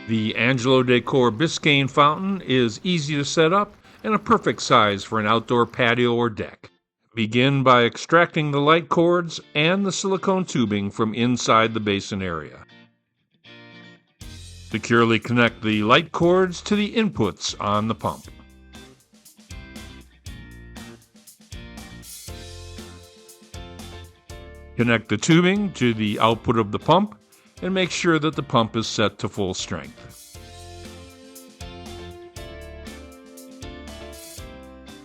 The Angelo Decor Biscayne Fountain is easy to set up and a perfect size for an outdoor patio or deck. Begin by extracting the light cords and the silicone tubing from inside the basin area. Securely connect the light cords to the inputs on the pump. Connect the tubing to the output of the pump and make sure that the pump is set to full strength.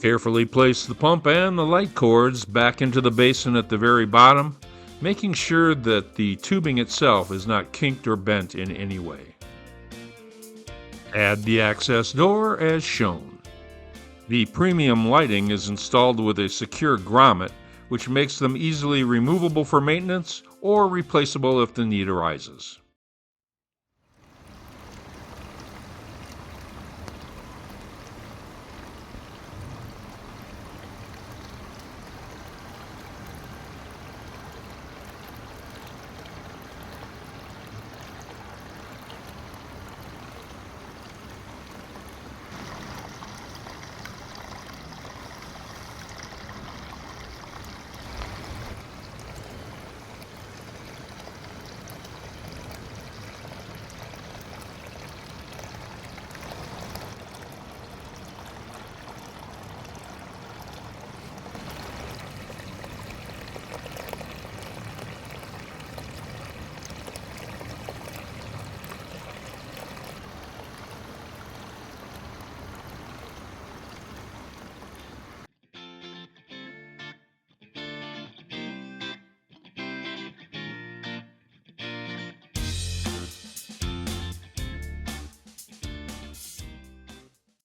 Carefully place the pump and the light cords back into the basin at the very bottom, making sure that the tubing itself is not kinked or bent in any way. Add the access door as shown. The premium lighting is installed with a secure grommet, which makes them easily removable for maintenance or replaceable if the need arises.